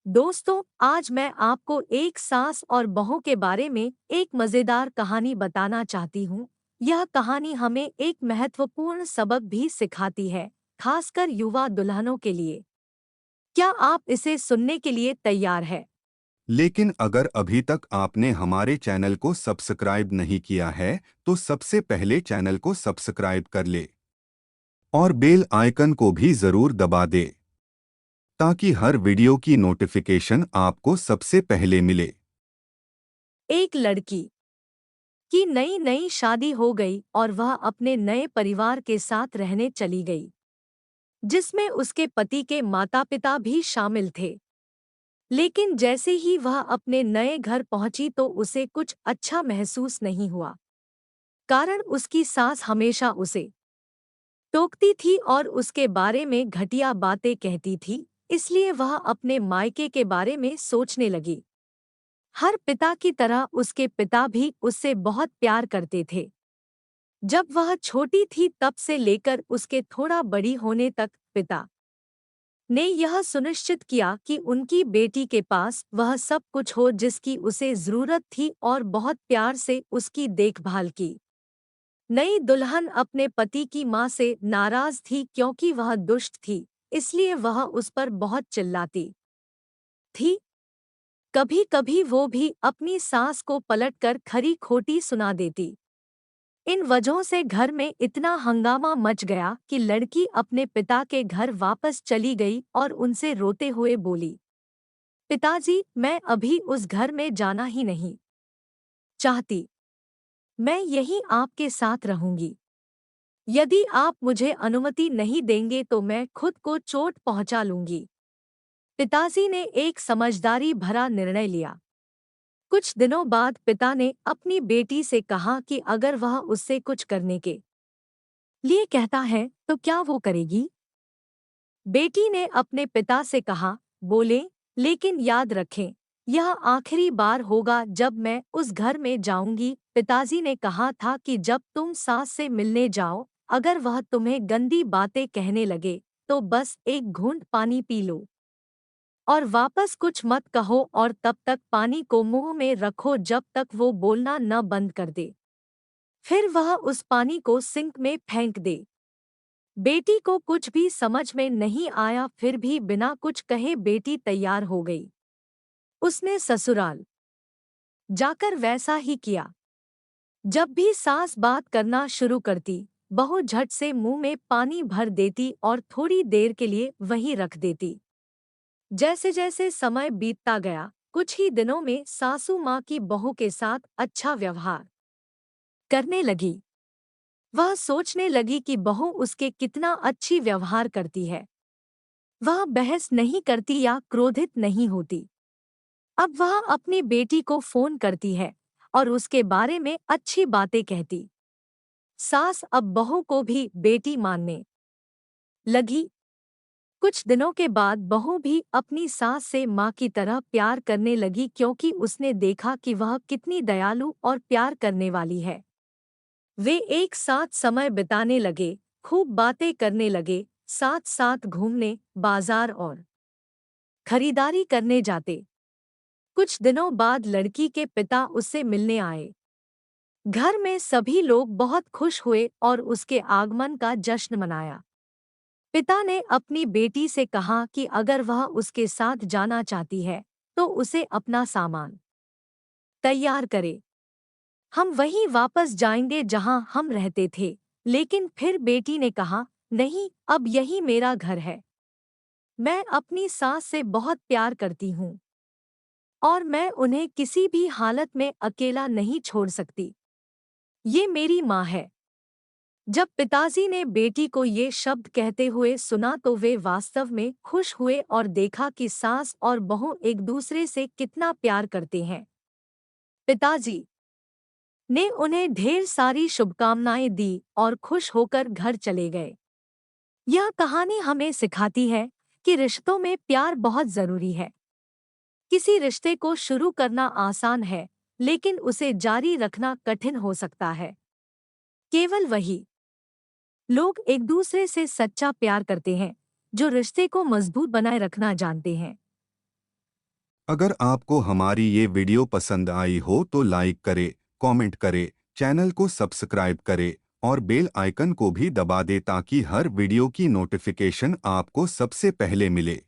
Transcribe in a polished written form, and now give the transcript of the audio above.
दोस्तों, आज मैं आपको एक सास और बहू के बारे में एक मजेदार कहानी बताना चाहती हूँ। यह कहानी हमें एक महत्वपूर्ण सबक भी सिखाती है, खासकर युवा दुल्हनों के लिए। क्या आप इसे सुनने के लिए तैयार है? लेकिन अगर अभी तक आपने हमारे चैनल को सब्सक्राइब नहीं किया है, तो सबसे पहले चैनल को सब्सक्राइब कर ले और बेल आइकन को भी जरूर दबा दे ताकि हर वीडियो की नोटिफिकेशन आपको सबसे पहले मिले। एक लड़की की नई नई शादी हो गई और वह अपने नए परिवार के साथ रहने चली गई, जिसमें उसके पति के माता पिता भी शामिल थे। लेकिन जैसे ही वह अपने नए घर पहुंची तो उसे कुछ अच्छा महसूस नहीं हुआ। कारण उसकी सास हमेशा उसे टोकती थी और उसके बारे में घटिया बातें कहती थी, इसलिए वह अपने मायके के बारे में सोचने लगी। हर पिता की तरह उसके पिता भी उससे बहुत प्यार करते थे। जब वह छोटी थी तब से लेकर उसके थोड़ा बड़ी होने तक पिता ने यह सुनिश्चित किया कि उनकी बेटी के पास वह सब कुछ हो जिसकी उसे जरूरत थी और बहुत प्यार से उसकी देखभाल की। नई दुल्हन अपने पति की मां से नाराज थी क्योंकि वह दुष्ट थी, इसलिए वह उस पर बहुत चिल्लाती थी। कभी कभी वो भी अपनी सास को पलटकर खरी खोटी सुना देती। इन वजहों से घर में इतना हंगामा मच गया कि लड़की अपने पिता के घर वापस चली गई और उनसे रोते हुए बोली, पिताजी, मैं अभी उस घर में जाना ही नहीं चाहती। मैं यहीं आपके साथ रहूंगी। यदि आप मुझे अनुमति नहीं देंगे तो मैं खुद को चोट पहुंचा लूंगी। पिताजी ने एक समझदारी भरा निर्णय लिया। कुछ दिनों बाद पिता ने अपनी बेटी से कहा कि अगर वह उससे कुछ करने के लिए कहता है तो क्या वो करेगी। बेटी ने अपने पिता से कहा, बोले, लेकिन याद रखें, यह आखिरी बार होगा जब मैं उस घर में जाऊंगी। पिताजी ने कहा था कि जब तुम सास से मिलने जाओ, अगर वह तुम्हें गंदी बातें कहने लगे तो बस एक घूंट पानी पी लो और वापस कुछ मत कहो और तब तक पानी को मुंह में रखो जब तक वो बोलना न बंद कर दे। फिर वह उस पानी को सिंक में फेंक दे। बेटी को कुछ भी समझ में नहीं आया, फिर भी बिना कुछ कहे बेटी तैयार हो गई। उसने ससुराल जाकर वैसा ही किया। जब भी सास बात करना शुरू करती, बहू झट से मुंह में पानी भर देती और थोड़ी देर के लिए वहीं रख देती। जैसे जैसे समय बीतता गया, कुछ ही दिनों में सासू माँ की बहू के साथ अच्छा व्यवहार करने लगी। वह सोचने लगी कि बहू उसके कितना अच्छी व्यवहार करती है। वह बहस नहीं करती या क्रोधित नहीं होती। अब वह अपनी बेटी को फोन करती है और उसके बारे में अच्छी बातें कहती। सास अब बहू को भी बेटी मानने लगी। कुछ दिनों के बाद बहू भी अपनी सास से माँ की तरह प्यार करने लगी क्योंकि उसने देखा कि वह कितनी दयालु और प्यार करने वाली है। वे एक साथ समय बिताने लगे, खूब बातें करने लगे, साथ साथ घूमने, बाजार और खरीदारी करने जाते। कुछ दिनों बाद लड़की के पिता उससे मिलने आए। घर में सभी लोग बहुत खुश हुए और उसके आगमन का जश्न मनाया। पिता ने अपनी बेटी से कहा कि अगर वह उसके साथ जाना चाहती है तो उसे अपना सामान तैयार करे। हम वहीं वापस जाएंगे जहां हम रहते थे। लेकिन फिर बेटी ने कहा, नहीं, अब यही मेरा घर है। मैं अपनी सास से बहुत प्यार करती हूँ और मैं उन्हें किसी भी हालत में अकेला नहीं छोड़ सकती। ये मेरी माँ है। जब पिताजी ने बेटी को ये शब्द कहते हुए सुना तो वे वास्तव में खुश हुए और देखा कि सास और बहू एक दूसरे से कितना प्यार करते हैं। पिताजी ने उन्हें ढेर सारी शुभकामनाएं दी और खुश होकर घर चले गए। यह कहानी हमें सिखाती है कि रिश्तों में प्यार बहुत जरूरी है। किसी रिश्ते को शुरू करना आसान है, लेकिन उसे जारी रखना कठिन हो सकता है। केवल वही लोग एक दूसरे से सच्चा प्यार करते हैं जो रिश्ते को मजबूत बनाए रखना जानते हैं। अगर आपको हमारी ये वीडियो पसंद आई हो तो लाइक करें, कमेंट करें, चैनल को सब्सक्राइब करें और बेल आइकन को भी दबा दें ताकि हर वीडियो की नोटिफिकेशन आपको सबसे पहले मिले।